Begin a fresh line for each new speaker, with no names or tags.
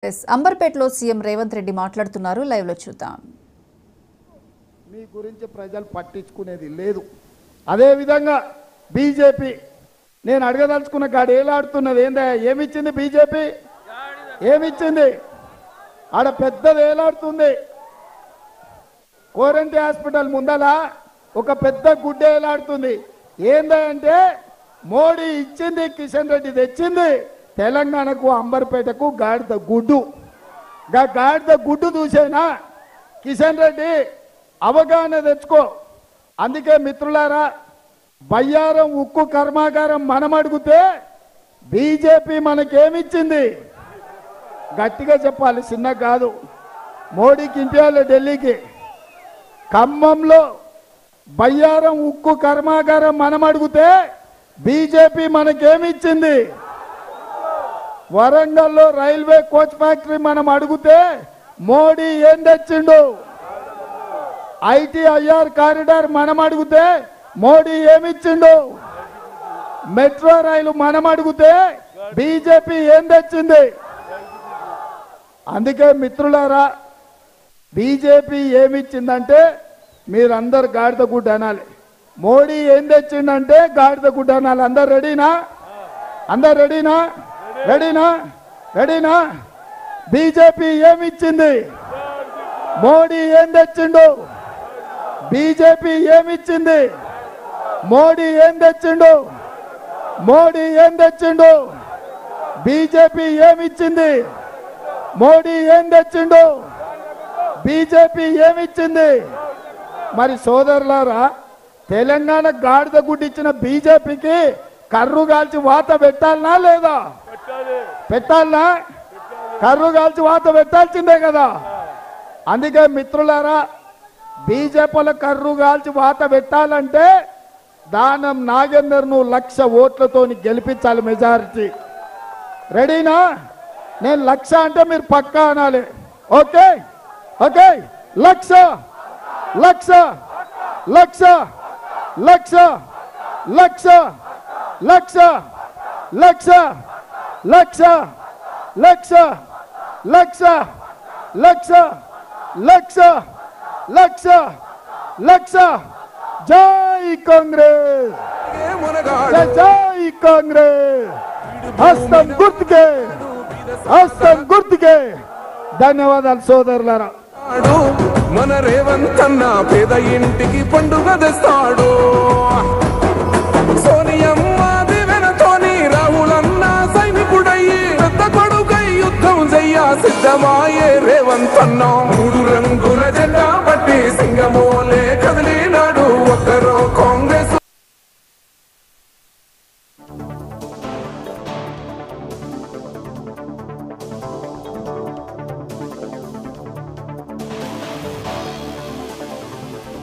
అంబర్పేటలో CM Revanth Reddy మాట్లాడుతున్నారు. Live లో చూద్దాం.
మీ గురించి ప్రజలు పట్టించుకునేది లేదు. అదే విధంగా బీజేపీ నేను అడగదలుచుకున్న గాడి ఏలాడుతున్నది ఏందా? ఏమిచ్చింది బీజేపీ? ఏమిచ్చింది? ఆడ పెద్దది ఏలాడుతుంది. కోరంటి హాస్పిటల్ ముందల ఒక పెద్ద గుడ్డ ఏలాడుతుంది. ఏందంటే మోడీ ఇచ్చింది, కిషన్ రెడ్డి తెచ్చింది తెలంగాణకు, అంబర్పేటకు గాడిద గుడ్డు. గాడిద గుడ్డు చూసేనా కిషన్ రెడ్డి? అవగాహన తెచ్చుకో. అందుకే మిత్రులారా, బయ్యారం ఉక్కు కర్మాగారం మనం అడిగితే బీజేపీ మనకేమిచ్చింది? గట్టిగా చెప్పాలి, చిన్న కాదు. మోడీకి ఇంటియాలి ఢిల్లీకి. ఖమ్మంలో బయ్యారం ఉక్కు కర్మాగారం మనం అడిగితే బీజేపీ మనకేమిచ్చింది? వరంగల్లో రైల్వే కోచ్ ఫ్యాక్టరీ మనం అడిగితే మోడీ ఏం తెచ్చిండు? ఐటీఐఆర్ కారిడార్ మనం అడిగితే మోడీ ఏమిచ్చిండు? మెట్రో రైలు మనం అడిగితే బీజేపీ ఏం తెచ్చింది? అందుకే మిత్రులారా, బీజేపీ ఏమిచ్చిందంటే మీరందరు గాడిద గుడ్డ అనాలి. మోడీ ఏం తెచ్చిందంటే గాడిద గుడ్డ అనాలి. అందరు రెడీనా? అందరు రెడీనా? రెడీనా? రెడీనా? బీజేపీ ఏమిచ్చింది? మోడీ ఏం తెచ్చిండు? బీజేపీ ఏమిచ్చింది? మోడీ ఏం తెచ్చిండు? మోడీ ఏం తెచ్చిండు? బీజేపీ ఏమిచ్చింది? మోడీ ఏం తెచ్చిండు? బీజేపీ ఏమిచ్చింది? మరి సోదరులారా, తెలంగాణ గాడిద గుడ్డిచ్చిన బీజేపీకి కర్రు కాల్చి వాత పెట్టాలనా లేదా? పెట్టాలనా? కర్రు కాల్చి వాత పెట్టాల్సిందే కదా. అందుకే మిత్రులారా, బీజేపీల కర్రు కాల్చి వాత పెట్టాలంటే దానం నాగేందర్ను 1,00,000 ఓట్లతో గెలిపించాలి, మెజారిటీ. రెడీనా? నేను 1,00,000 అంటే మీరు పక్కా అనాలి. Okay okay. 1,00,000 1,00,000 1,00,000 1,00,000 1,00,000 1,00,000 1,00,000 1,00,000 1,00,000 1,00,000 1,00,000 1,00,000 1,00,000 1,00,000. జై కాంగ్రెస్, జై కాంగ్రెస్. హస్తం గుర్తుకే, హస్తం గుర్తుకే. ధన్యవాదాలు సోదరులారా.
మన రేవంత్ అన్న పేద ఇంటికి పండుగ తెస్తాడు. సోనియమ్మ దివెనతోని రాహులన్న సైనికుడయ్యి పెద్ద కొడుకై యుద్ధం చెయ్య సిద్ధమాయే రేవంత్ అన్న.